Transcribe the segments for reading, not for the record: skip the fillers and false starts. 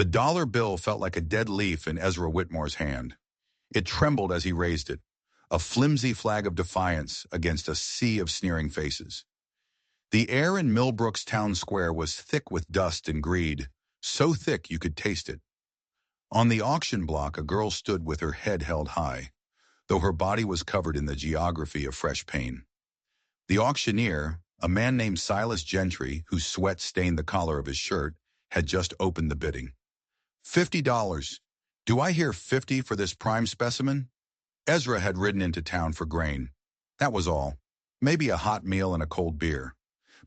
The dollar bill felt like a dead leaf in Ezra Whitmore's hand. It trembled as he raised it, a flimsy flag of defiance against a sea of sneering faces. The air in Millbrook's town square was thick with dust and greed, so thick you could taste it. On the auction block, a girl stood with her head held high, though her body was covered in the geography of fresh pain. The auctioneer, a man named Silas Gentry, whose sweat stained the collar of his shirt, had just opened the bidding. $50. Do I hear 50 for this prime specimen? Ezra had ridden into town for grain. That was all. Maybe a hot meal and a cold beer.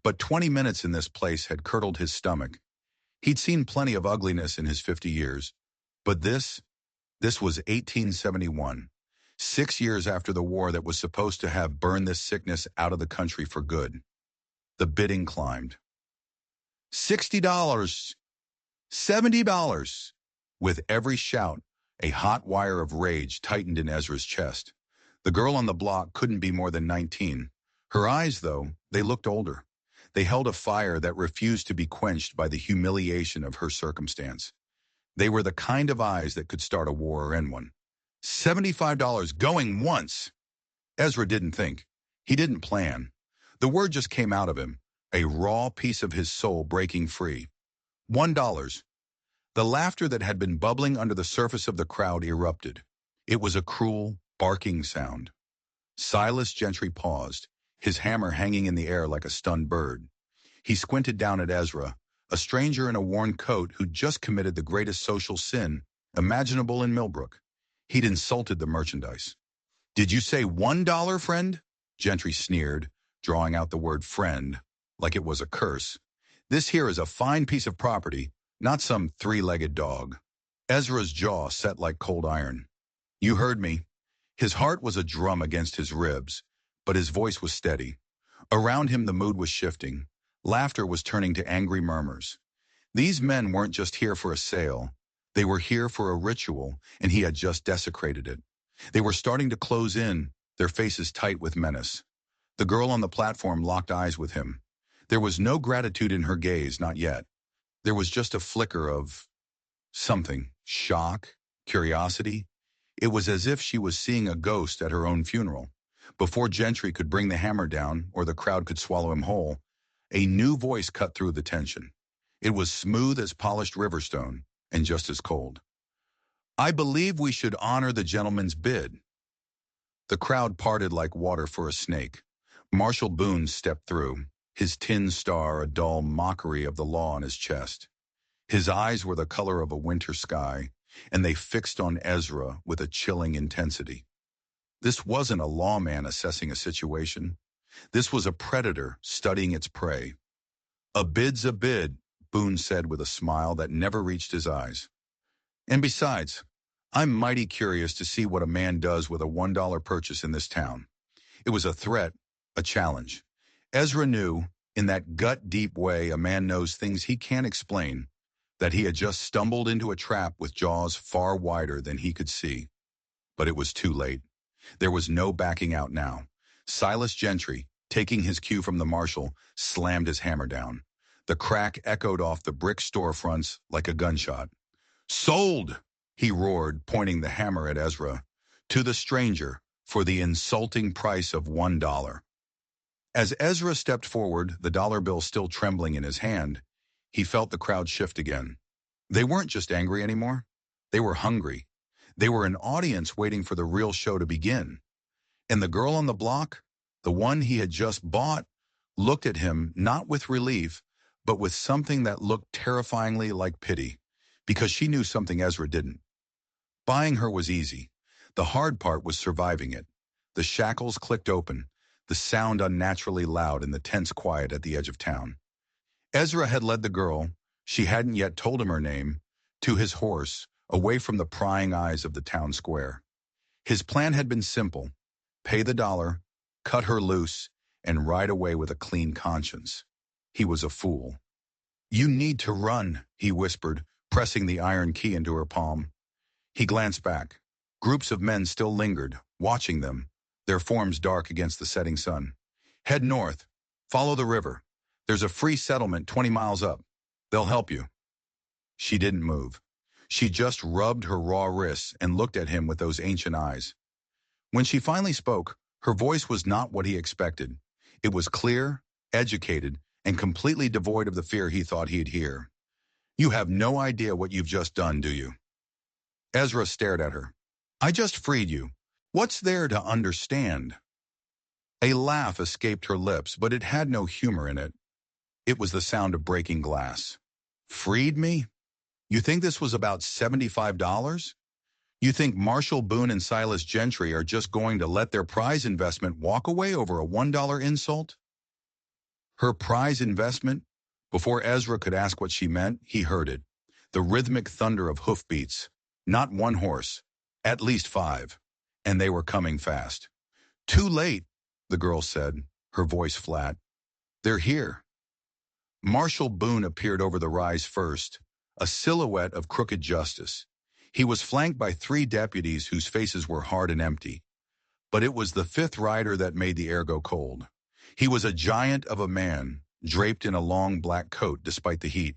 But 20 minutes in this place had curdled his stomach. He'd seen plenty of ugliness in his 50 years. But this was 1871, 6 years after the war that was supposed to have burned this sickness out of the country for good. The bidding climbed. $60. $70. With every shout, a hot wire of rage tightened in Ezra's chest. The girl on the block couldn't be more than 19. Her eyes, though, they looked older. They held a fire that refused to be quenched by the humiliation of her circumstance. They were the kind of eyes that could start a war or end one. $75 going once! Ezra didn't think. He didn't plan. The word just came out of him, a raw piece of his soul breaking free. $1. The laughter that had been bubbling under the surface of the crowd erupted. It was a cruel, barking sound. Silas Gentry paused, his hammer hanging in the air like a stunned bird. He squinted down at Ezra, a stranger in a worn coat who'd just committed the greatest social sin imaginable in Millbrook. He'd insulted the merchandise. "Did you say $1, friend?" Gentry sneered, drawing out the word friend, like it was a curse. "This here is a fine piece of property, not some three-legged dog." Ezra's jaw set like cold iron. "You heard me." His heart was a drum against his ribs, but his voice was steady. Around him the mood was shifting. Laughter was turning to angry murmurs. These men weren't just here for a sale. They were here for a ritual, and he had just desecrated it. They were starting to close in, their faces tight with menace. The girl on the platform locked eyes with him. There was no gratitude in her gaze, not yet. There was just a flicker of something, shock, curiosity. It was as if she was seeing a ghost at her own funeral. Before Gentry could bring the hammer down, or the crowd could swallow him whole, a new voice cut through the tension. It was smooth as polished riverstone, and just as cold. "I believe we should honor the gentleman's bid." The crowd parted like water for a snake. Marshal Boone stepped through, his tin star a dull mockery of the law on his chest. His eyes were the color of a winter sky, and they fixed on Ezra with a chilling intensity. This wasn't a lawman assessing a situation. This was a predator studying its prey. "A bid's a bid," Boone said with a smile that never reached his eyes. "And besides, I'm mighty curious to see what a man does with a $1 purchase in this town." It was a threat, a challenge. Ezra knew, in that gut-deep way a man knows things he can't explain, that he had just stumbled into a trap with jaws far wider than he could see. But it was too late. There was no backing out now. Silas Gentry, taking his cue from the marshal, slammed his hammer down. The crack echoed off the brick storefronts like a gunshot. "Sold!" he roared, pointing the hammer at Ezra. "To the stranger, for the insulting price of $1. As Ezra stepped forward, the dollar bill still trembling in his hand, he felt the crowd shift again. They weren't just angry anymore. They were hungry. They were an audience waiting for the real show to begin. And the girl on the block, the one he had just bought, looked at him not with relief, but with something that looked terrifyingly like pity, because she knew something Ezra didn't. Buying her was easy. The hard part was surviving it. The shackles clicked open, the sound unnaturally loud in the tense quiet at the edge of town. Ezra had led the girl, she hadn't yet told him her name, to his horse, away from the prying eyes of the town square. His plan had been simple: pay the dollar, cut her loose, and ride away with a clean conscience. He was a fool. "You need to run," he whispered, pressing the iron key into her palm. He glanced back. Groups of men still lingered, watching them, their forms dark against the setting sun. "Head north. Follow the river. There's a free settlement 20 miles up. They'll help you." She didn't move. She just rubbed her raw wrists and looked at him with those ancient eyes. When she finally spoke, her voice was not what he expected. It was clear, educated, and completely devoid of the fear he thought he'd hear. You have no idea what you've just done, do you? Ezra stared at her. I just freed you. What's there to understand? A laugh escaped her lips, but it had no humor in it. It was the sound of breaking glass. Freed me? You think this was about $75? You think Marshall Boone and Silas Gentry are just going to let their prize investment walk away over a $1 insult? Her prize investment? Before Ezra could ask what she meant, he heard it. The rhythmic thunder of hoofbeats. Not one horse. At least 5. And they were coming fast. Too late, the girl said, her voice flat. They're here. Marshall Boone appeared over the rise first, a silhouette of crooked justice. He was flanked by 3 deputies whose faces were hard and empty. But it was the 5th rider that made the air go cold. He was a giant of a man, draped in a long black coat despite the heat.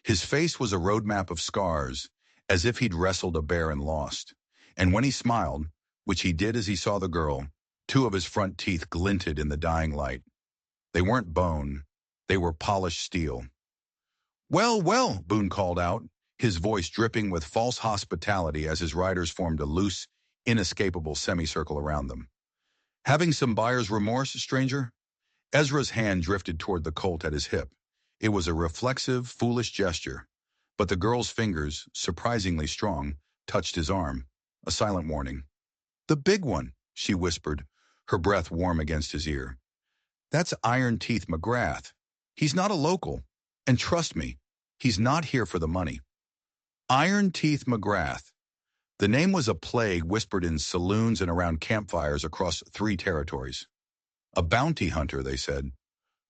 His face was a roadmap of scars, as if he'd wrestled a bear and lost. And when he smiled, which he did as he saw the girl, 2 of his front teeth glinted in the dying light. They weren't bone. They were polished steel. Well, well, Boone called out, his voice dripping with false hospitality as his riders formed a loose, inescapable semicircle around them. Having some buyer's remorse, stranger? Ezra's hand drifted toward the Colt at his hip. It was a reflexive, foolish gesture, but the girl's fingers, surprisingly strong, touched his arm, a silent warning. The big one, she whispered, her breath warm against his ear. That's Iron Teeth McGrath. He's not a local, and trust me, he's not here for the money. Iron Teeth McGrath. The name was a plague whispered in saloons and around campfires across 3 territories. A bounty hunter, they said.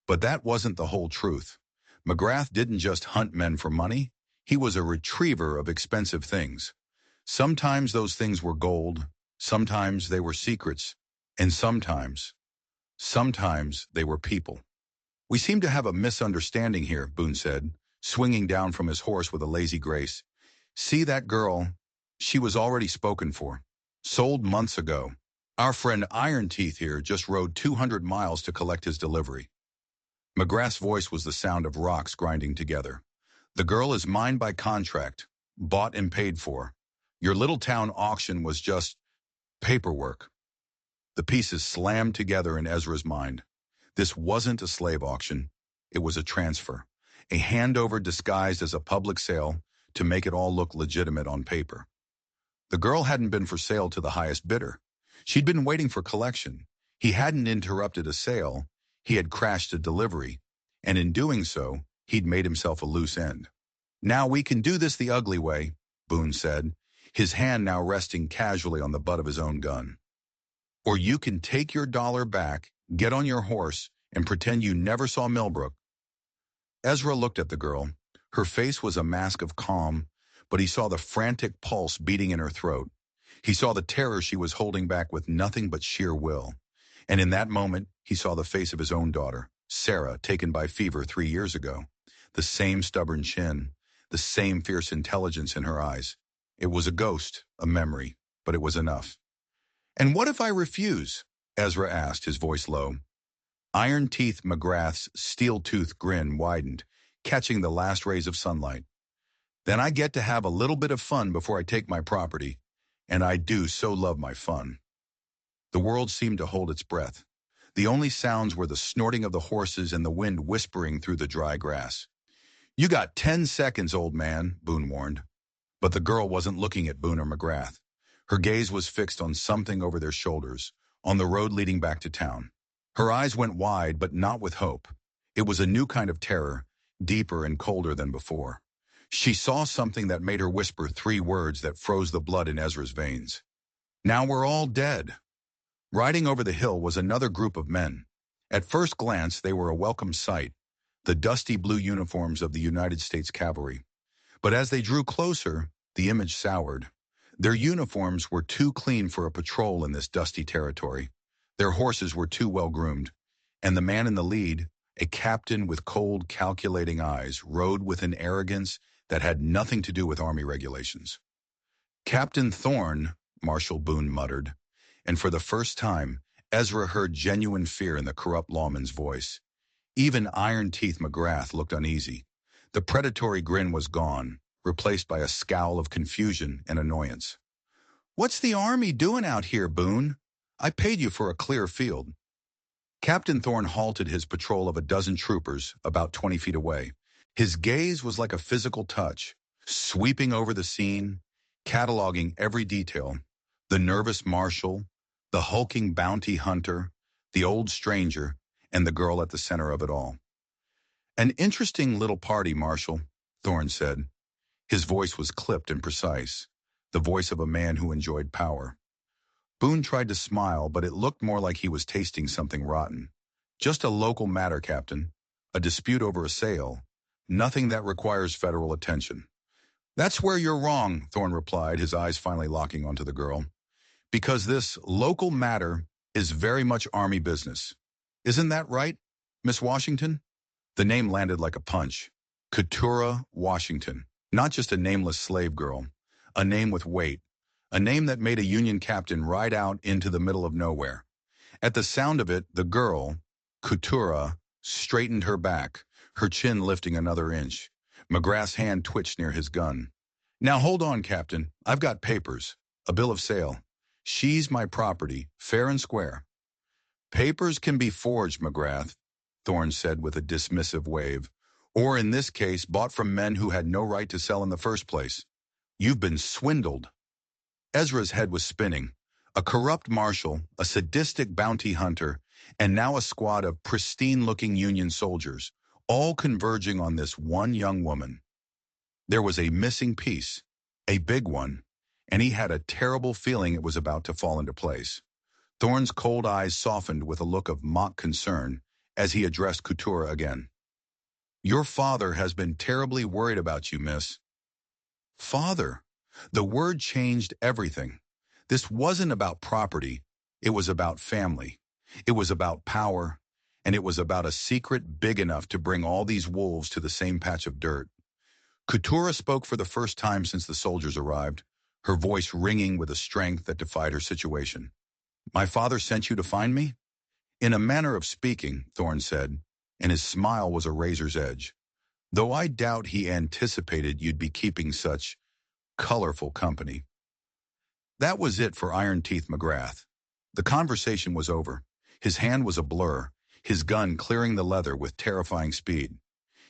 But that wasn't the whole truth. McGrath didn't just hunt men for money. He was a retriever of expensive things. Sometimes those things were gold, sometimes they were secrets, and sometimes they were people. We seem to have a misunderstanding here, Boone said, swinging down from his horse with a lazy grace. See that girl? She was already spoken for. Sold months ago. Our friend Iron Teeth here just rode 200 miles to collect his delivery. McGrath's voice was the sound of rocks grinding together. The girl is mine by contract, bought and paid for. Your little town auction was just paperwork. The pieces slammed together in Ezra's mind. This wasn't a slave auction. It was a transfer, a handover disguised as a public sale to make it all look legitimate on paper. The girl hadn't been for sale to the highest bidder. She'd been waiting for collection. He hadn't interrupted a sale. He had crashed a delivery, and in doing so, he'd made himself a loose end. Now we can do this the ugly way, Boone said, his hand now resting casually on the butt of his own gun. Or you can take your dollar back, get on your horse, and pretend you never saw Millbrook. Ezra looked at the girl. Her face was a mask of calm, but he saw the frantic pulse beating in her throat. He saw the terror she was holding back with nothing but sheer will. And in that moment, he saw the face of his own daughter, Sarah, taken by fever 3 years ago. The same stubborn chin, the same fierce intelligence in her eyes. It was a ghost, a memory, but it was enough. And what if I refuse? Ezra asked, his voice low. Iron Teeth McGrath's steel-toothed grin widened, catching the last rays of sunlight. Then I get to have a little bit of fun before I take my property, and I do so love my fun. The world seemed to hold its breath. The only sounds were the snorting of the horses and the wind whispering through the dry grass. You got 10 seconds, old man, Boone warned. But the girl wasn't looking at Boone or McGrath. Her gaze was fixed on something over their shoulders, on the road leading back to town. Her eyes went wide, but not with hope. It was a new kind of terror, deeper and colder than before. She saw something that made her whisper 3 words that froze the blood in Ezra's veins. Now we're all dead. Riding over the hill was another group of men. At first glance, they were a welcome sight, the dusty blue uniforms of the United States Cavalry. But as they drew closer, the image soured. Their uniforms were too clean for a patrol in this dusty territory. Their horses were too well groomed, and the man in the lead, a captain with cold, calculating eyes, rode with an arrogance that had nothing to do with Army regulations. Captain Thorne, Marshal Boone muttered, and for the first time, Ezra heard genuine fear in the corrupt lawman's voice. Even Iron Teeth McGrath looked uneasy. The predatory grin was gone, replaced by a scowl of confusion and annoyance. "What's the Army doing out here, Boone? I paid you for a clear field." Captain Thorne halted his patrol of a dozen troopers about 20 feet away. His gaze was like a physical touch, sweeping over the scene, cataloging every detail: the nervous marshal, the hulking bounty hunter, the old stranger, and the girl at the center of it all. "An interesting little party, Marshal," Thorne said. His voice was clipped and precise, the voice of a man who enjoyed power. Boone tried to smile, but it looked more like he was tasting something rotten. "Just a local matter, Captain. A dispute over a sale. Nothing that requires federal attention." "That's where you're wrong," Thorne replied, his eyes finally locking onto the girl. "Because this local matter is very much Army business. Isn't that right, Miss Washington?" The name landed like a punch. Keturah Washington. Not just a nameless slave girl. A name with weight. A name that made a Union captain ride out into the middle of nowhere. At the sound of it, the girl, Keturah, straightened her back, her chin lifting another inch. McGrath's hand twitched near his gun. "Now hold on, Captain. I've got papers. A bill of sale. She's my property, fair and square." "Papers can be forged, McGrath," Thorne said with a dismissive wave. "Or in this case, bought from men who had no right to sell in the first place. You've been swindled." Ezra's head was spinning. A corrupt marshal, a sadistic bounty hunter, and now a squad of pristine-looking Union soldiers, all converging on this one young woman. There was a missing piece, a big one, and he had a terrible feeling it was about to fall into place. Thorne's cold eyes softened with a look of mock concern as he addressed Keturah again. "Your father has been terribly worried about you, miss." Father. The word changed everything. This wasn't about property. It was about family. It was about power. And it was about a secret big enough to bring all these wolves to the same patch of dirt. Keturah spoke for the first time since the soldiers arrived, her voice ringing with a strength that defied her situation. "My father sent you to find me?" "In a manner of speaking," Thorne said, and his smile was a razor's edge. "Though I doubt he anticipated you'd be keeping such colorful company." That was it for Iron Teeth McGrath. The conversation was over. His hand was a blur, his gun clearing the leather with terrifying speed.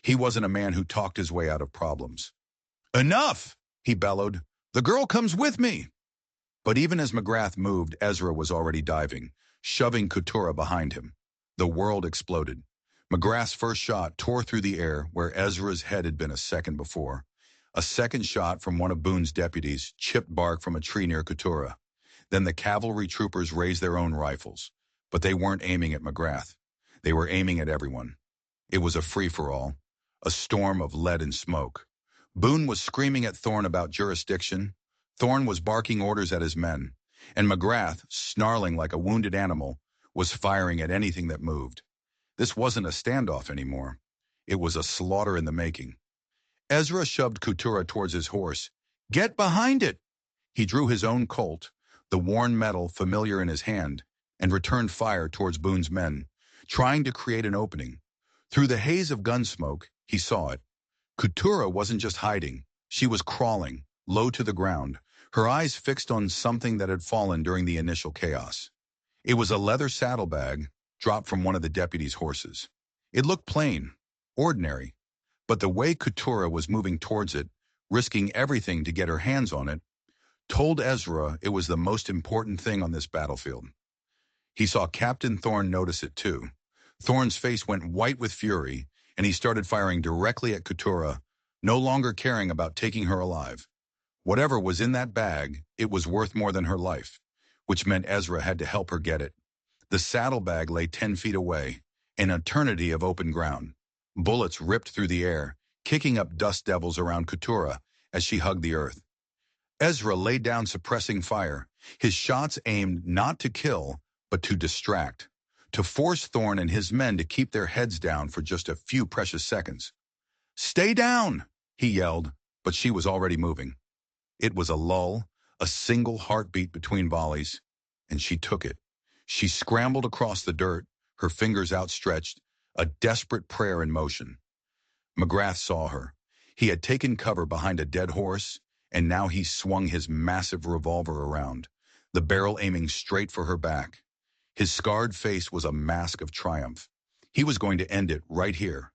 He wasn't a man who talked his way out of problems. "Enough!" he bellowed. "The girl comes with me!" But even as McGrath moved, Ezra was already diving, shoving Keturah behind him. The world exploded. McGrath's first shot tore through the air where Ezra's head had been a second before. A second shot from one of Boone's deputies chipped bark from a tree near Keturah. Then the cavalry troopers raised their own rifles. But they weren't aiming at McGrath. They were aiming at everyone. It was a free-for-all, a storm of lead and smoke. Boone was screaming at Thorne about jurisdiction. Thorne was barking orders at his men. And McGrath, snarling like a wounded animal, was firing at anything that moved. This wasn't a standoff anymore. It was a slaughter in the making. Ezra shoved Keturah towards his horse. "Get behind it!" He drew his own Colt, the worn metal familiar in his hand, and returned fire towards Boone's men, trying to create an opening. Through the haze of gun smoke, he saw it. Keturah wasn't just hiding. She was crawling, low to the ground, her eyes fixed on something that had fallen during the initial chaos. It was a leather saddlebag dropped from one of the deputies' horses. It looked plain, ordinary, but the way Keturah was moving towards it, risking everything to get her hands on it, told Ezra it was the most important thing on this battlefield. He saw Captain Thorne notice it too. Thorne's face went white with fury, and he started firing directly at Keturah, no longer caring about taking her alive. Whatever was in that bag, it was worth more than her life, which meant Ezra had to help her get it. The saddlebag lay 10 feet away, an eternity of open ground. Bullets ripped through the air, kicking up dust devils around Keturah as she hugged the earth. Ezra laid down suppressing fire, his shots aimed not to kill, but to distract, to force Thorne and his men to keep their heads down for just a few precious seconds. "Stay down!" he yelled. but she was already moving. It was a lull, a single heartbeat between volleys, and she took it. She scrambled across the dirt, her fingers outstretched, a desperate prayer in motion. McGrath saw her. He had taken cover behind a dead horse, and now he swung his massive revolver around, the barrel aiming straight for her back. His scarred face was a mask of triumph. He was going to end it right here.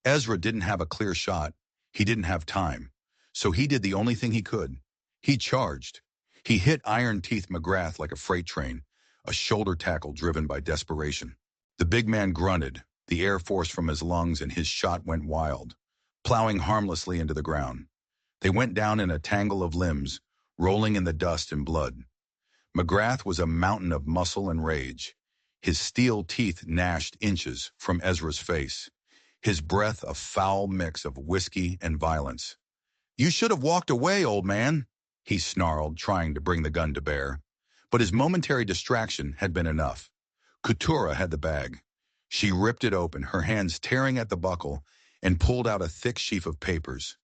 Ezra didn't have a clear shot. He didn't have time. So he did the only thing he could. He charged. He hit Iron Teeth McGrath like a freight train, a shoulder tackle driven by desperation. The big man grunted, the air forced from his lungs, and his shot went wild, plowing harmlessly into the ground. They went down in a tangle of limbs, rolling in the dust and blood. McGrath was a mountain of muscle and rage. His steel teeth gnashed inches from Ezra's face, his breath a foul mix of whiskey and violence. "You should have walked away, old man," he snarled, trying to bring the gun to bear. But his momentary distraction had been enough. Keturah had the bag. She ripped it open, her hands tearing at the buckle, and pulled out a thick sheaf of papers.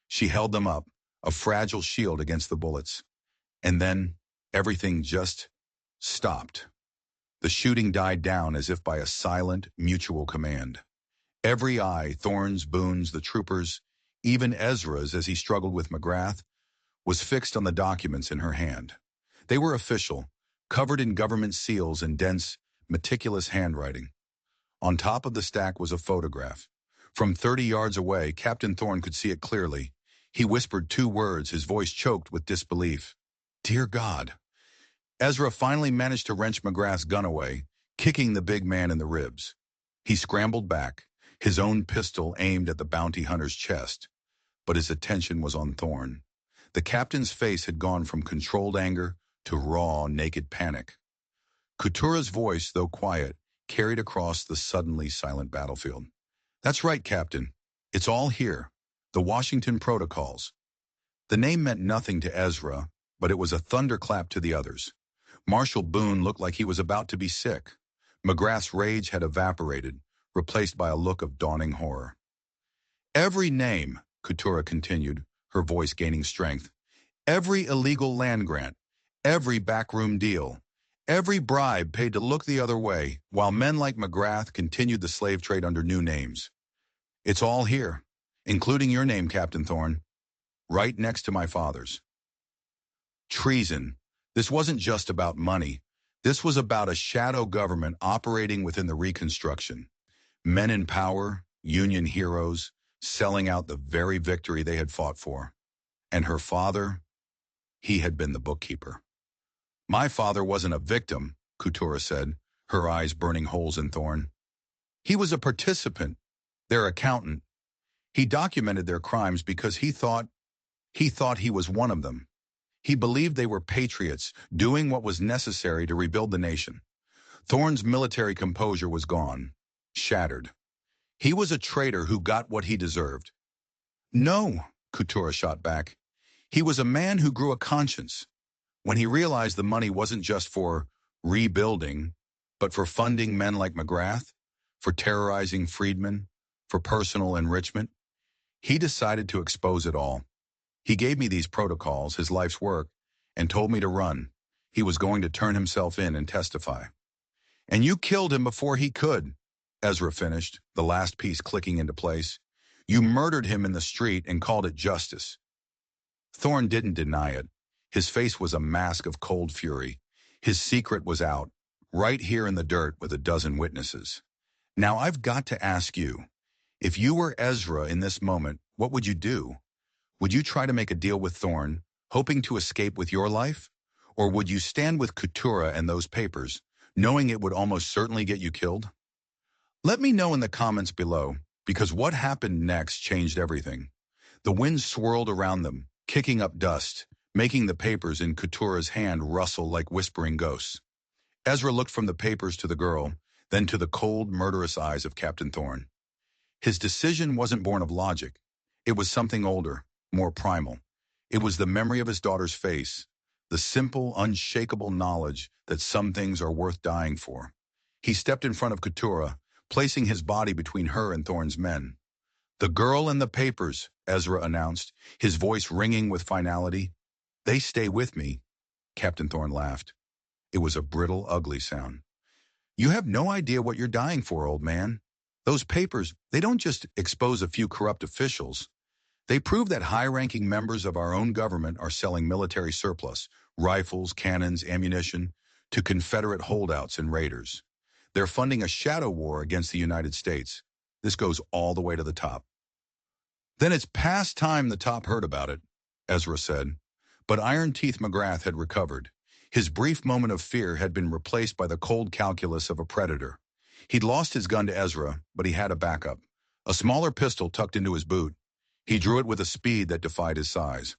She held them up, a fragile shield against the bullets. And then everything just stopped. The shooting died down as if by a silent, mutual command. Every eye, Thorne's, Boone's, the troopers, even Ezra's as he struggled with McGrath, was fixed on the documents in her hand. They were official, covered in government seals and dense, meticulous handwriting. On top of the stack was a photograph. From 30 yards away, Captain Thorne could see it clearly. He whispered 2 words, his voice choked with disbelief. "Dear God." Ezra finally managed to wrench McGrath's gun away, kicking the big man in the ribs. He scrambled back, his own pistol aimed at the bounty hunter's chest, but his attention was on Thorne. The captain's face had gone from controlled anger to raw, naked panic. Keturah's voice, though quiet, carried across the suddenly silent battlefield. "That's right, Captain. It's all here. The Washington Protocols." The name meant nothing to Ezra, but it was a thunderclap to the others. Marshal Boone looked like he was about to be sick. McGrath's rage had evaporated, replaced by a look of dawning horror. "Every name," Keturah continued, her voice gaining strength, "every illegal land grant, every backroom deal, every bribe paid to look the other way, while men like McGrath continued the slave trade under new names. It's all here, including your name, Captain Thorne, right next to my father's." Treason. This wasn't just about money. This was about a shadow government operating within the Reconstruction. Men in power, Union heroes, selling out the very victory they had fought for. And her father, he had been the bookkeeper. "My father wasn't a victim," Keturah said, her eyes burning holes in Thorne. "He was a participant, their accountant. He documented their crimes because he thought he was one of them. He believed they were patriots, doing what was necessary to rebuild the nation." Thorne's military composure was gone, shattered. He was a traitor who got what he deserved. "No," Keturah shot back. "He was a man who grew a conscience. When he realized the money wasn't just for rebuilding, but for funding men like McGrath, for terrorizing freedmen, for personal enrichment, he decided to expose it all. He gave me these protocols, his life's work, and told me to run. He was going to turn himself in and testify." "And you killed him before he could," Ezra finished, the last piece clicking into place. "You murdered him in the street and called it justice." Thorne didn't deny it. His face was a mask of cold fury. His secret was out, right here in the dirt with a dozen witnesses. "Now I've got to ask you, if you were Ezra in this moment, what would you do? Would you try to make a deal with Thorne, hoping to escape with your life? Or would you stand with Keturah and those papers, knowing it would almost certainly get you killed? Let me know in the comments below, because what happened next changed everything. The wind swirled around them, kicking up dust, making the papers in Keturah's hand rustle like whispering ghosts. Ezra looked from the papers to the girl, then to the cold, murderous eyes of Captain Thorne. His decision wasn't born of logic. It was something older, more primal. It was the memory of his daughter's face, the simple, unshakable knowledge that some things are worth dying for. He stepped in front of Keturah, placing his body between her and Thorne's men. "The girl and the papers," Ezra announced, his voice ringing with finality. "They stay with me." Captain Thorne laughed. It was a brittle, ugly sound. "You have no idea what you're dying for, old man. Those papers, they don't just expose a few corrupt officials. They prove that high-ranking members of our own government are selling military surplus, rifles, cannons, ammunition, to Confederate holdouts and raiders. They're funding a shadow war against the United States. This goes all the way to the top." "Then it's past time the top heard about it," Ezra said. But Iron Teeth McGrath had recovered. His brief moment of fear had been replaced by the cold calculus of a predator. He'd lost his gun to Ezra, but he had a backup. A smaller pistol tucked into his boot. He drew it with a speed that defied his size.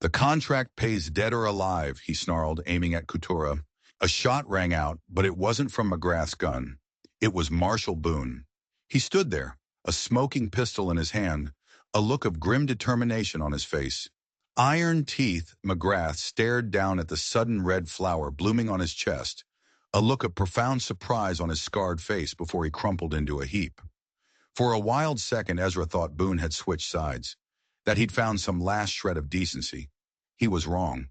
"The contract pays dead or alive," he snarled, aiming at Couture. A shot rang out, but it wasn't from McGrath's gun. It was Marshal Boone. He stood there, a smoking pistol in his hand, a look of grim determination on his face. Iron Teeth McGrath stared down at the sudden red flower blooming on his chest, a look of profound surprise on his scarred face before he crumpled into a heap. For a wild second, Ezra thought Boone had switched sides, that he'd found some last shred of decency. He was wrong.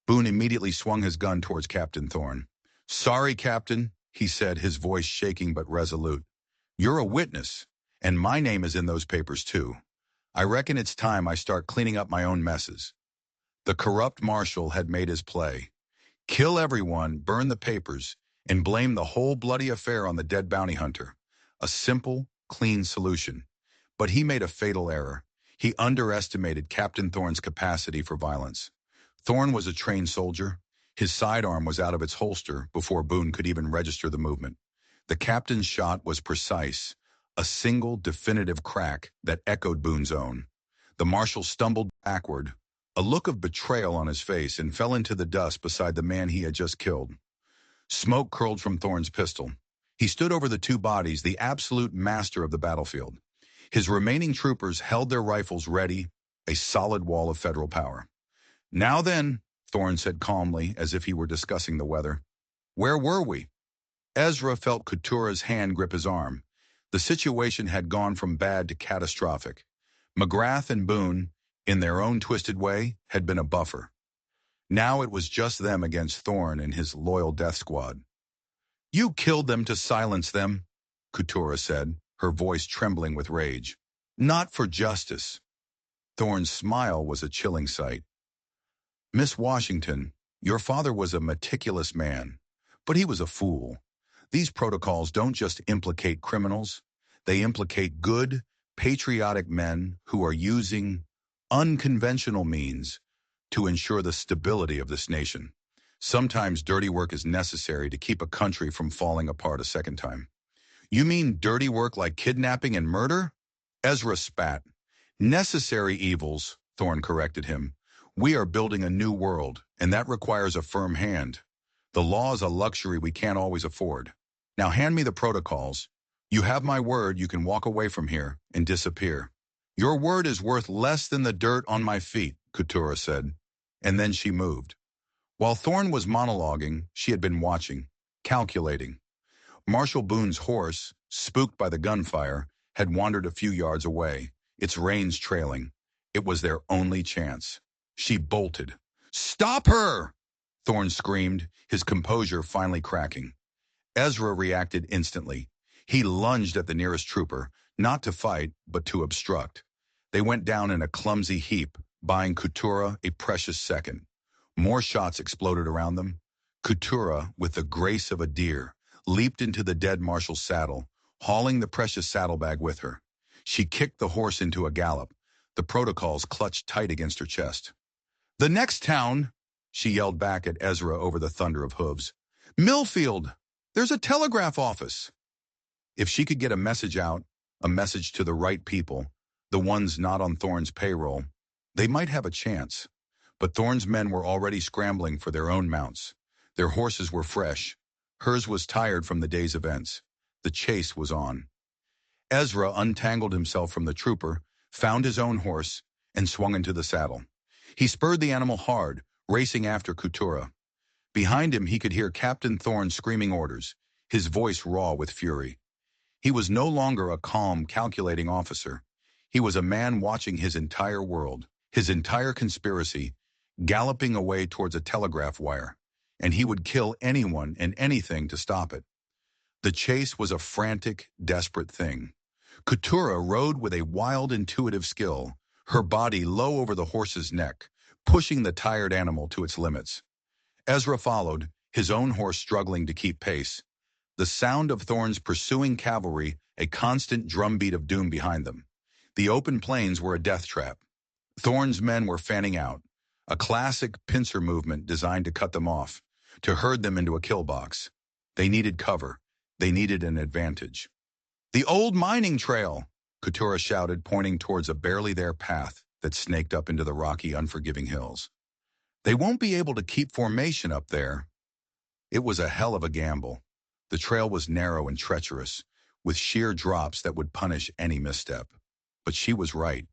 Boone immediately swung his gun towards Captain Thorne. "Sorry, Captain," he said, his voice shaking but resolute. "You're a witness, and my name is in those papers too. I reckon it's time I start cleaning up my own messes." The corrupt marshal had made his play. Kill everyone, burn the papers, and blame the whole bloody affair on the dead bounty hunter. A simple, clean solution. But he made a fatal error. He underestimated Captain Thorne's capacity for violence. Thorne was a trained soldier. His sidearm was out of its holster before Boone could even register the movement. The captain's shot was precise, a single definitive crack that echoed Boone's own. The marshal stumbled backward, a look of betrayal on his face, and fell into the dust beside the man he had just killed. Smoke curled from Thorne's pistol. He stood over the two bodies, the absolute master of the battlefield. His remaining troopers held their rifles ready, a solid wall of federal power. "Now then," Thorne said calmly, as if he were discussing the weather. "Where were we?" Ezra felt Couture's hand grip his arm. The situation had gone from bad to catastrophic. McGrath and Boone, in their own twisted way, had been a buffer. Now it was just them against Thorne and his loyal death squad. "You killed them to silence them," Couture said, her voice trembling with rage. "Not for justice." Thorne's smile was a chilling sight. "Miss Washington, your father was a meticulous man, but he was a fool. These protocols don't just implicate criminals. They implicate good, patriotic men who are using unconventional means to ensure the stability of this nation. Sometimes dirty work is necessary to keep a country from falling apart a second time." "You mean dirty work like kidnapping and murder?" Ezra spat. "Necessary evils," Thorne corrected him. "We are building a new world, and that requires a firm hand. The law is a luxury we can't always afford. Now hand me the protocols. You have my word you can walk away from here and disappear." "Your word is worth less than the dirt on my feet," Couture said. And then she moved. While Thorne was monologuing, she had been watching, calculating. Marshal Boone's horse, spooked by the gunfire, had wandered a few yards away, its reins trailing. It was their only chance. She bolted. "Stop her!" Thorne screamed, his composure finally cracking. Ezra reacted instantly. He lunged at the nearest trooper, not to fight, but to obstruct. They went down in a clumsy heap, buying Couture a precious second. More shots exploded around them. Couture, with the grace of a deer, leaped into the dead marshal's saddle, hauling the precious saddlebag with her. She kicked the horse into a gallop, the protocols clutched tight against her chest. "The next town," she yelled back at Ezra over the thunder of hooves. "Millfield! There's a telegraph office." If she could get a message out, a message to the right people, the ones not on Thorne's payroll, they might have a chance. But Thorne's men were already scrambling for their own mounts. Their horses were fresh. Hers was tired from the day's events. The chase was on. Ezra untangled himself from the trooper, found his own horse, and swung into the saddle. He spurred the animal hard, racing after Couture. Behind him he could hear Captain Thorne screaming orders, his voice raw with fury. He was no longer a calm, calculating officer. He was a man watching his entire world, his entire conspiracy, galloping away towards a telegraph wire, and he would kill anyone and anything to stop it. The chase was a frantic, desperate thing. Keturah rode with a wild, intuitive skill, her body low over the horse's neck, pushing the tired animal to its limits. Ezra followed, his own horse struggling to keep pace. The sound of Thorn's pursuing cavalry, a constant drumbeat of doom behind them. The open plains were a death trap. Thorn's men were fanning out, a classic pincer movement designed to cut them off, to herd them into a kill box. They needed cover. They needed an advantage. "The old mining trail," Keturah shouted, pointing towards a barely there path that snaked up into the rocky, unforgiving hills. "They won't be able to keep formation up there." It was a hell of a gamble. The trail was narrow and treacherous, with sheer drops that would punish any misstep. But she was right.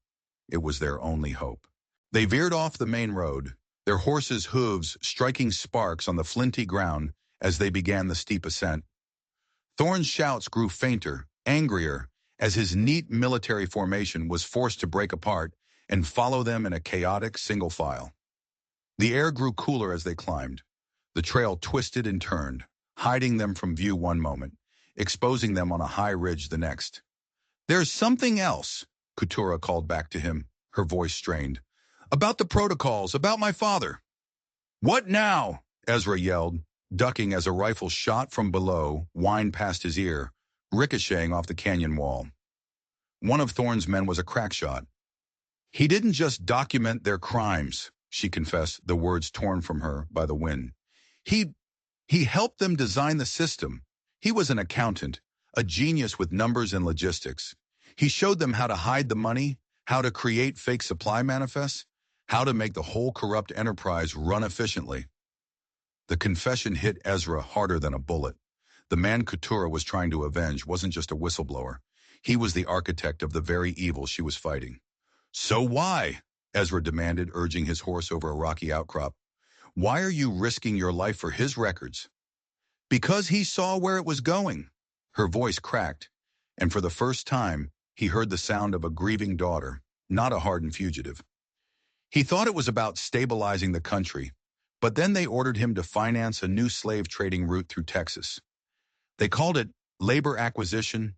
It was their only hope. They veered off the main road, their horses' hooves striking sparks on the flinty ground as they began the steep ascent. Thorn's shouts grew fainter, angrier, as his neat military formation was forced to break apart and follow them in a chaotic single file. The air grew cooler as they climbed. The trail twisted and turned, hiding them from view one moment, exposing them on a high ridge the next. "There's something else," Keturah called back to him, her voice strained. "About the protocols, about my father." "What now?" Ezra yelled, ducking as a rifle shot from below whined past his ear, ricocheting off the canyon wall. One of Thorn's men was a crack shot. "He didn't just document their crimes," she confessed, the words torn from her by the wind. He helped them design the system. He was an accountant, a genius with numbers and logistics. He showed them how to hide the money, how to create fake supply manifests, how to make the whole corrupt enterprise run efficiently. The confession hit Ezra harder than a bullet. The man Keturah was trying to avenge wasn't just a whistleblower. He was the architect of the very evil she was fighting. "So why?" Ezra demanded, urging his horse over a rocky outcrop. "Why are you risking your life for his records?" "Because he saw where it was going." Her voice cracked, and for the first time, he heard the sound of a grieving daughter, not a hardened fugitive. He thought it was about stabilizing the country, but then they ordered him to finance a new slave trading route through Texas. They called it labor acquisition.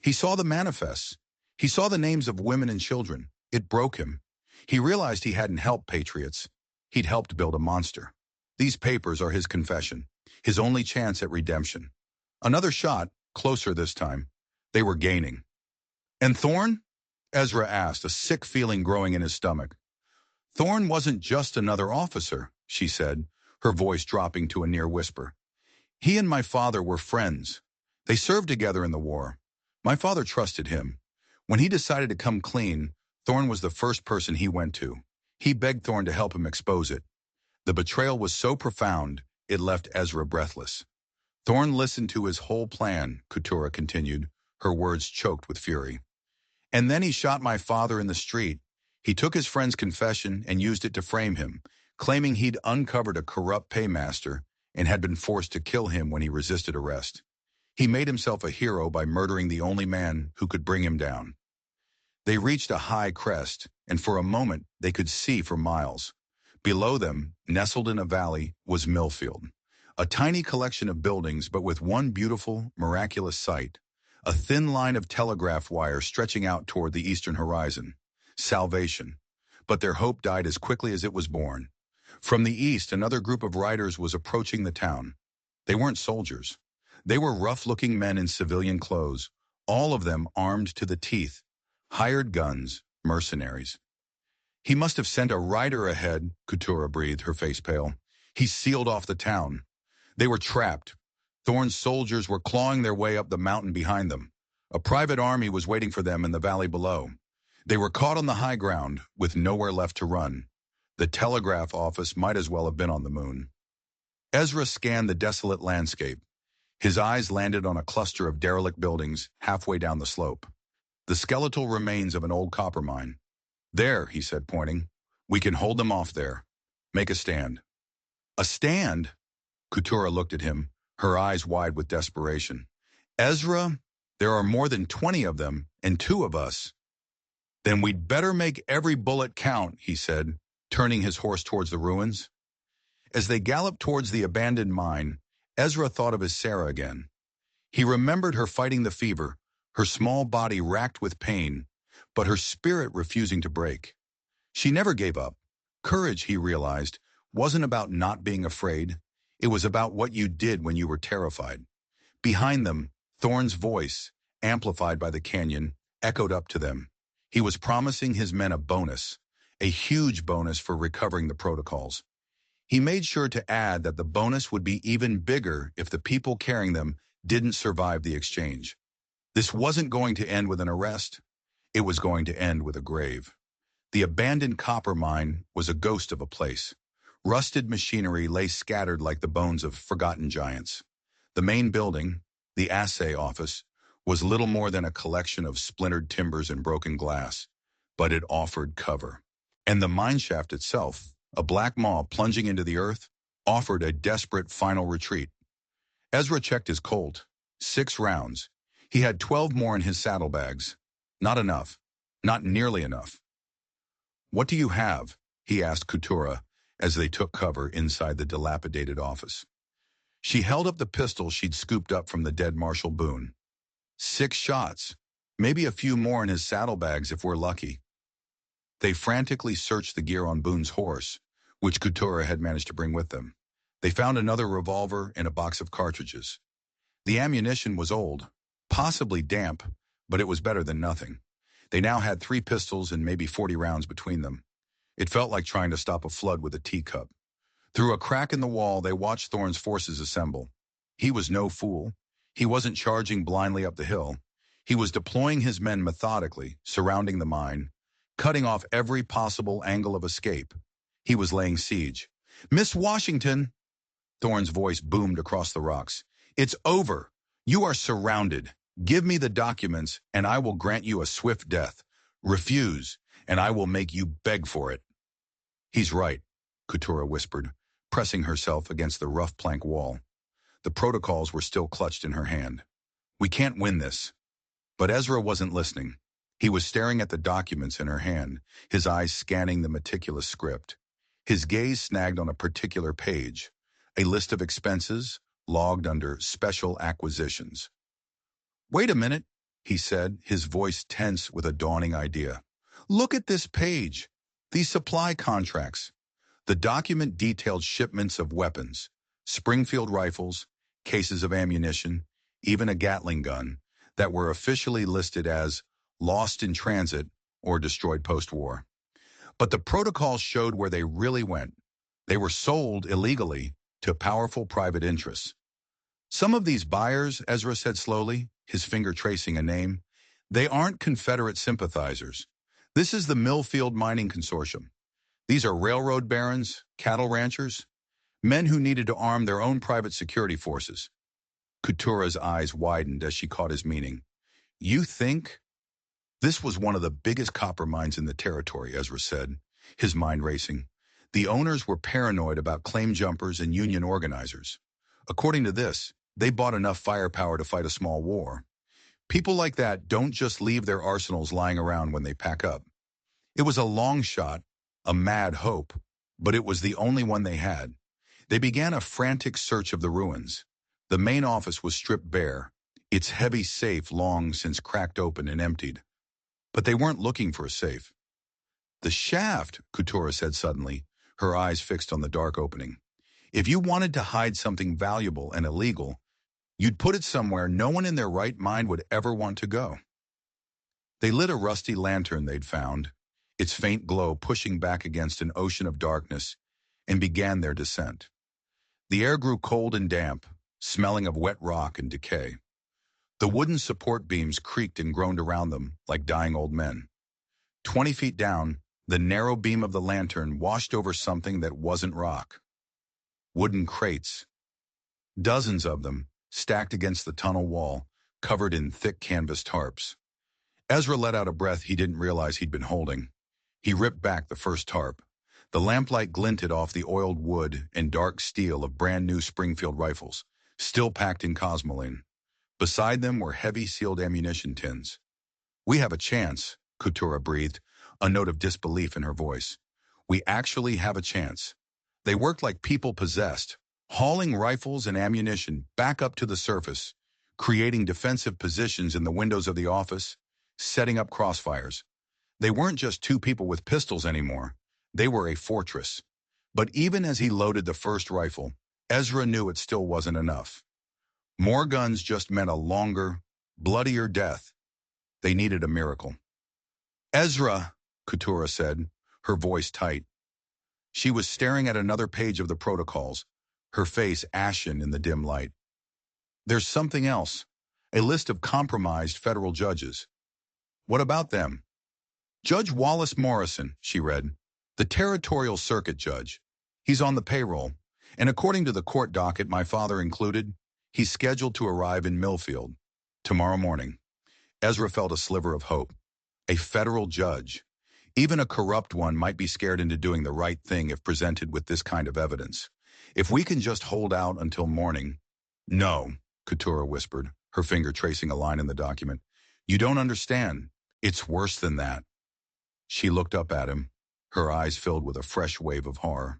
He saw the manifests. He saw the names of women and children. It broke him. He realized he hadn't helped patriots. He'd helped build a monster. These papers are his confession, his only chance at redemption. Another shot, closer this time. They were gaining. "And Thorn?" Ezra asked, a sick feeling growing in his stomach. "Thorn wasn't just another officer," she said, her voice dropping to a near whisper. "He and my father were friends. They served together in the war. My father trusted him. When he decided to come clean, Thorn was the first person he went to. He begged Thorn to help him expose it. The betrayal was so profound, it left Ezra breathless. Thorn listened to his whole plan," Keturah continued, her words choked with fury. "And then he shot my father in the street. He took his friend's confession and used it to frame him, claiming he'd uncovered a corrupt paymaster and had been forced to kill him when he resisted arrest. He made himself a hero by murdering the only man who could bring him down." They reached a high crest, and for a moment they could see for miles. Below them, nestled in a valley, was Millfield, a tiny collection of buildings but with one beautiful, miraculous sight, a thin line of telegraph wire stretching out toward the eastern horizon. Salvation. But their hope died as quickly as it was born. From the east, another group of riders was approaching the town. They weren't soldiers. They were rough-looking men in civilian clothes, all of them armed to the teeth. Hired guns, mercenaries. "He must have sent a rider ahead," Keturah breathed, her face pale. "He sealed off the town." They were trapped. Thorn's soldiers were clawing their way up the mountain behind them. A private army was waiting for them in the valley below. They were caught on the high ground, with nowhere left to run. The telegraph office might as well have been on the moon. Ezra scanned the desolate landscape. His eyes landed on a cluster of derelict buildings halfway down the slope. The skeletal remains of an old copper mine. "There," he said, pointing. "We can hold them off there. Make a stand." "A stand?" Keturah looked at him, her eyes wide with desperation. "Ezra, there are more than 20 of them, and 2 of us." Then we'd better make every bullet count, he said, turning his horse towards the ruins. As they galloped towards the abandoned mine, Ezra thought of his Sarah again. He remembered her fighting the fever, her small body racked with pain, but her spirit refusing to break. She never gave up. Courage, he realized, wasn't about not being afraid. It was about what you did when you were terrified. Behind them, Thorne's voice, amplified by the canyon, echoed up to them. He was promising his men a bonus, a huge bonus for recovering the protocols. He made sure to add that the bonus would be even bigger if the people carrying them didn't survive the exchange. This wasn't going to end with an arrest. It was going to end with a grave. The abandoned copper mine was a ghost of a place. Rusted machinery lay scattered like the bones of forgotten giants. The main building, the assay office, was little more than a collection of splintered timbers and broken glass, but it offered cover. And the mine shaft itself, a black maw plunging into the earth, offered a desperate final retreat. Ezra checked his Colt. 6 rounds. He had 12 more in his saddlebags. Not enough. Not nearly enough. "What do you have?" he asked Kutura as they took cover inside the dilapidated office. She held up the pistol she'd scooped up from the dead Marshal Boone. 6 shots. Maybe a few more in his saddlebags if we're lucky. They frantically searched the gear on Boone's horse, which Kutura had managed to bring with them. They found another revolver and a box of cartridges. The ammunition was old, possibly damp, but it was better than nothing. They now had 3 pistols and maybe 40 rounds between them. It felt like trying to stop a flood with a teacup. Through a crack in the wall, they watched Thorne's forces assemble. He was no fool. He wasn't charging blindly up the hill. He was deploying his men methodically, surrounding the mine, cutting off every possible angle of escape. He was laying siege. "Miss Washington!" Thorne's voice boomed across the rocks. "It's over. You are surrounded. Give me the documents, and I will grant you a swift death. Refuse, and I will make you beg for it." "He's right," Kutura whispered, pressing herself against the rough plank wall. The protocols were still clutched in her hand. "We can't win this." But Ezra wasn't listening. He was staring at the documents in her hand, his eyes scanning the meticulous script. His gaze snagged on a particular page, a list of expenses logged under special acquisitions. "Wait a minute," he said, his voice tense with a dawning idea. "Look at this page. These supply contracts." The document detailed shipments of weapons, Springfield rifles, cases of ammunition, even a Gatling gun, that were officially listed as lost in transit or destroyed post-war. But the protocols showed where they really went. They were sold illegally to powerful private interests. "Some of these buyers," Ezra said slowly, his finger tracing a name, "they aren't Confederate sympathizers. This is the Millfield Mining Consortium. These are railroad barons, cattle ranchers, men who needed to arm their own private security forces." Kutura's eyes widened as she caught his meaning. "You think?" "This was one of the biggest copper mines in the territory," Ezra said, his mind racing. "The owners were paranoid about claim jumpers and union organizers. According to this, they bought enough firepower to fight a small war. People like that don't just leave their arsenals lying around when they pack up. It was a long shot, a mad hope, but it was the only one they had. They began a frantic search of the ruins. The main office was stripped bare, its heavy safe long since cracked open and emptied. But they weren't looking for a safe. "The shaft," Kutura said suddenly, her eyes fixed on the dark opening. "If you wanted to hide something valuable and illegal, you'd put it somewhere no one in their right mind would ever want to go." They lit a rusty lantern they'd found, its faint glow pushing back against an ocean of darkness, and began their descent. The air grew cold and damp, smelling of wet rock and decay. The wooden support beams creaked and groaned around them like dying old men. 20 feet down, the narrow beam of the lantern washed over something that wasn't rock. Wooden crates. Dozens of them, stacked against the tunnel wall, covered in thick canvas tarps. Ezra let out a breath he didn't realize he'd been holding. He ripped back the first tarp. The lamplight glinted off the oiled wood and dark steel of brand-new Springfield rifles, still packed in cosmoline. Beside them were heavy sealed ammunition tins. "We have a chance," Couture breathed, a note of disbelief in her voice. We actually have a chance. They worked like people possessed, hauling rifles and ammunition back up to the surface, creating defensive positions in the windows of the office, setting up crossfires. They weren't just two people with pistols anymore. They were a fortress. But even as he loaded the first rifle, Ezra knew it still wasn't enough. More guns just meant a longer, bloodier death. They needed a miracle. Ezra, Couture said, her voice tight. She was staring at another page of the protocols, her face ashen in the dim light. There's something else. A list of compromised federal judges. What about them? Judge Wallace Morrison, she read. The territorial circuit judge. He's on the payroll, and according to the court docket my father included, he's scheduled to arrive in Millfield tomorrow morning. Ezra felt a sliver of hope. A federal judge. Even a corrupt one might be scared into doing the right thing if presented with this kind of evidence. If we can just hold out until morning. No, Couture whispered, her finger tracing a line in the document. You don't understand. It's worse than that. She looked up at him, her eyes filled with a fresh wave of horror.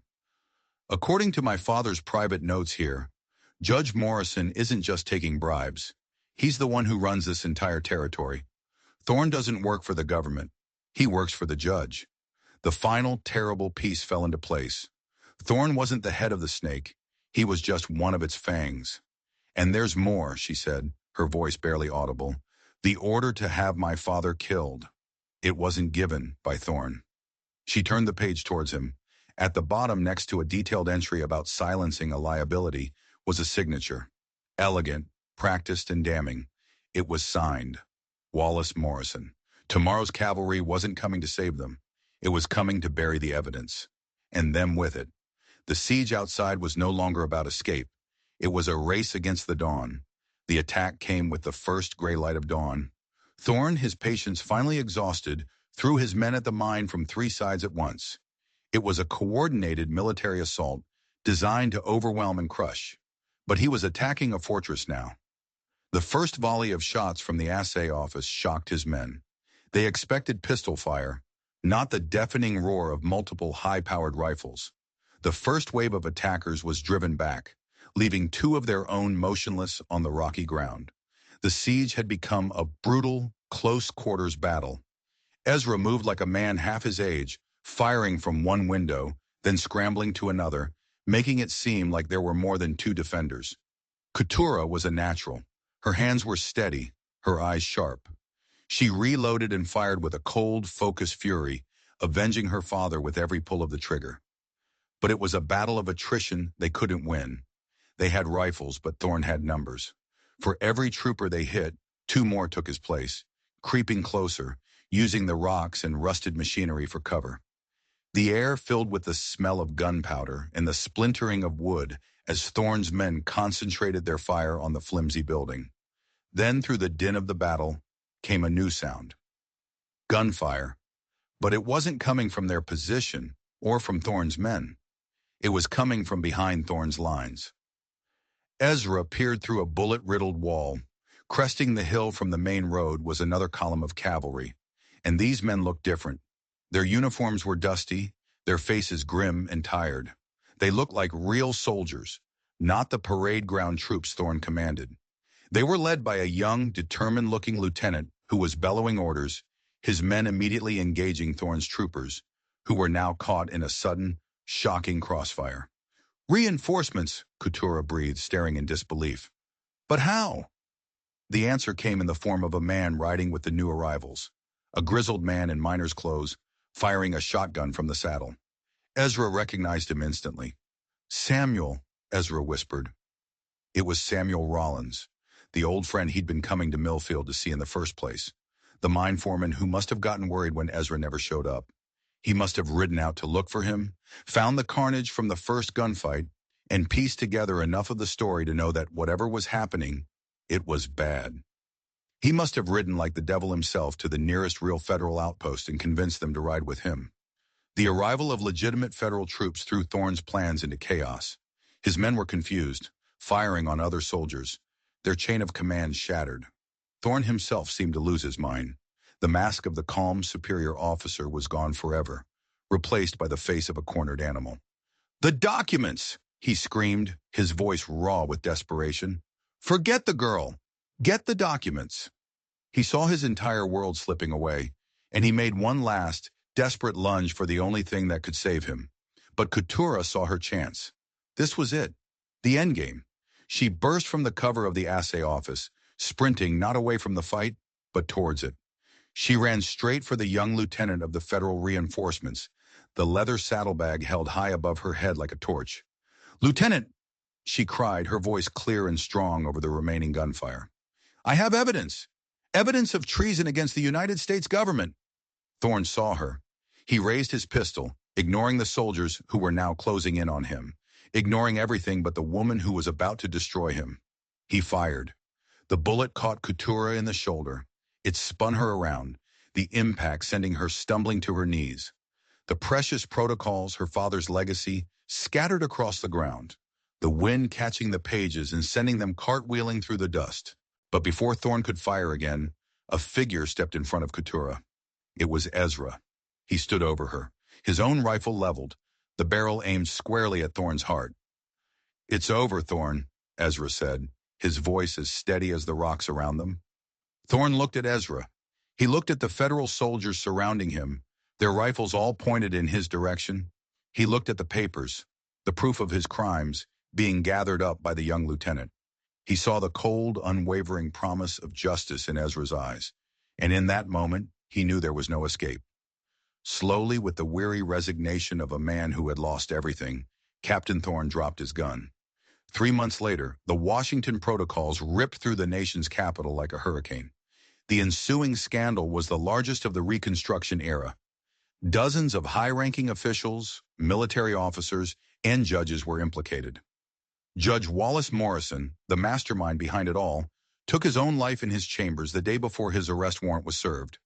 According to my father's private notes here, Judge Morrison isn't just taking bribes. He's the one who runs this entire territory. Thorne doesn't work for the government. He works for the judge. The final terrible piece fell into place. Thorne wasn't the head of the snake. He was just one of its fangs. And there's more, she said, her voice barely audible. The order to have my father killed. It wasn't given by Thorne. She turned the page towards him. At the bottom, next to a detailed entry about silencing a liability, was a signature. Elegant, practiced, and damning. It was signed. Wallace Morrison. Tomorrow's cavalry wasn't coming to save them. It was coming to bury the evidence. And them with it. The siege outside was no longer about escape. It was a race against the dawn. The attack came with the first gray light of dawn. Thorne, his patience finally exhausted, threw his men at the mine from three sides at once. It was a coordinated military assault designed to overwhelm and crush. But he was attacking a fortress now. The first volley of shots from the assay office shocked his men. They expected pistol fire, not the deafening roar of multiple high-powered rifles. The first wave of attackers was driven back, leaving two of their own motionless on the rocky ground. The siege had become a brutal, close-quarters battle. Ezra moved like a man half his age, firing from one window, then scrambling to another, making it seem like there were more than two defenders. Couture was a natural. Her hands were steady, her eyes sharp. She reloaded and fired with a cold, focused fury, avenging her father with every pull of the trigger. But it was a battle of attrition they couldn't win. They had rifles, but Thorne had numbers. For every trooper they hit, two more took his place, creeping closer, using the rocks and rusted machinery for cover. The air filled with the smell of gunpowder and the splintering of wood as Thorne's men concentrated their fire on the flimsy building. Then through the din of the battle came a new sound. Gunfire. But it wasn't coming from their position or from Thorne's men. It was coming from behind Thorne's lines. Ezra peered through a bullet-riddled wall. Cresting the hill from the main road was another column of cavalry, and these men looked different. Their uniforms were dusty, their faces grim and tired. They looked like real soldiers, not the parade ground troops Thorne commanded. They were led by a young, determined-looking lieutenant who was bellowing orders, his men immediately engaging Thorne's troopers, who were now caught in a sudden, shocking crossfire. Reinforcements, Couture breathed, staring in disbelief. But how? The answer came in the form of a man riding with the new arrivals, a grizzled man in miner's clothes, firing a shotgun from the saddle. Ezra recognized him instantly. Samuel, Ezra whispered. It was Samuel Rollins, the old friend he'd been coming to Millfield to see in the first place, the mine foreman who must have gotten worried when Ezra never showed up. He must have ridden out to look for him, found the carnage from the first gunfight, and pieced together enough of the story to know that whatever was happening, it was bad. He must have ridden like the devil himself to the nearest real federal outpost and convinced them to ride with him. The arrival of legitimate federal troops threw Thorne's plans into chaos. His men were confused, firing on other soldiers. Their chain of command shattered. Thorne himself seemed to lose his mind. The mask of the calm, superior officer was gone forever, replaced by the face of a cornered animal. "The documents!" he screamed, his voice raw with desperation. "Forget the girl. Get the documents." He saw his entire world slipping away, and he made one last, desperate lunge for the only thing that could save him. But Keturah saw her chance. This was it. The endgame. She burst from the cover of the assay office, sprinting not away from the fight, but towards it. She ran straight for the young lieutenant of the federal reinforcements, the leather saddlebag held high above her head like a torch. "Lieutenant!" she cried, her voice clear and strong over the remaining gunfire. "I have evidence! Evidence of treason against the United States government!" Thorne saw her. He raised his pistol, ignoring the soldiers who were now closing in on him, ignoring everything but the woman who was about to destroy him. He fired. The bullet caught Keturah in the shoulder. It spun her around, the impact sending her stumbling to her knees. The precious protocols, her father's legacy, scattered across the ground, the wind catching the pages and sending them cartwheeling through the dust. But before Thorne could fire again, a figure stepped in front of Keturah. It was Ezra. He stood over her, his own rifle leveled, the barrel aimed squarely at Thorne's heart. "It's over, Thorne," Ezra said, his voice as steady as the rocks around them. Thorne looked at Ezra. He looked at the federal soldiers surrounding him, their rifles all pointed in his direction. He looked at the papers, the proof of his crimes, being gathered up by the young lieutenant. He saw the cold, unwavering promise of justice in Ezra's eyes, and in that moment, he knew there was no escape. Slowly, with the weary resignation of a man who had lost everything, Captain Thorne dropped his gun. 3 months later, the Washington protocols ripped through the nation's capital like a hurricane. The ensuing scandal was the largest of the Reconstruction era. Dozens of high-ranking officials, military officers, and judges were implicated. Judge Wallace Morrison, the mastermind behind it all, took his own life in his chambers the day before his arrest warrant was served.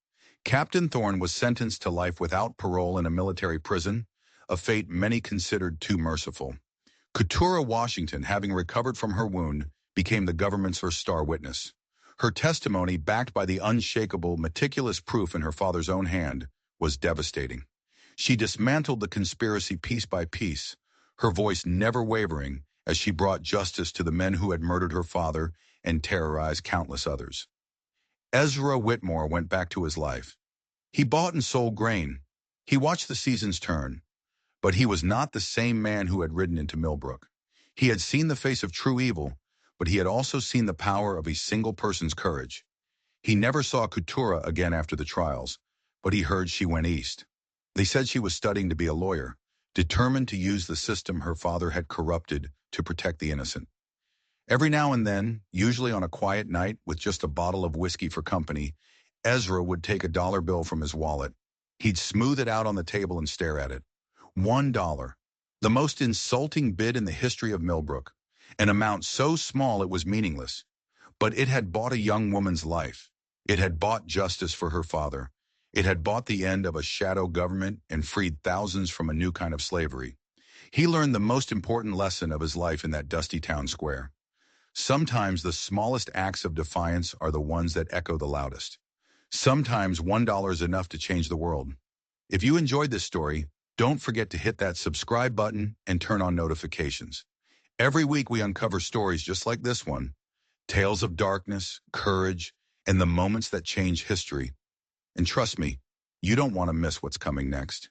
Captain Thorne was sentenced to life without parole in a military prison, a fate many considered too merciful. Keturah Washington, having recovered from her wound, became the government's first star witness. Her testimony, backed by the unshakable, meticulous proof in her father's own hand, was devastating. She dismantled the conspiracy piece by piece, her voice never wavering as she brought justice to the men who had murdered her father and terrorized countless others. Ezra Whitmore went back to his life. He bought and sold grain. He watched the seasons turn. But he was not the same man who had ridden into Millbrook. He had seen the face of true evil, but he had also seen the power of a single person's courage. He never saw Keturah again after the trials, but he heard she went east. They said she was studying to be a lawyer, determined to use the system her father had corrupted to protect the innocent. Every now and then, usually on a quiet night with just a bottle of whiskey for company, Ezra would take a dollar bill from his wallet. He'd smooth it out on the table and stare at it. $1, the most insulting bid in the history of Millbrook, an amount so small it was meaningless. But it had bought a young woman's life. It had bought justice for her father. It had bought the end of a shadow government and freed thousands from a new kind of slavery. He learned the most important lesson of his life in that dusty town square. Sometimes the smallest acts of defiance are the ones that echo the loudest. Sometimes $1 is enough to change the world. If you enjoyed this story, don't forget to hit that subscribe button and turn on notifications. Every week we uncover stories just like this one, tales of darkness, courage, and the moments that change history. And trust me, you don't want to miss what's coming next.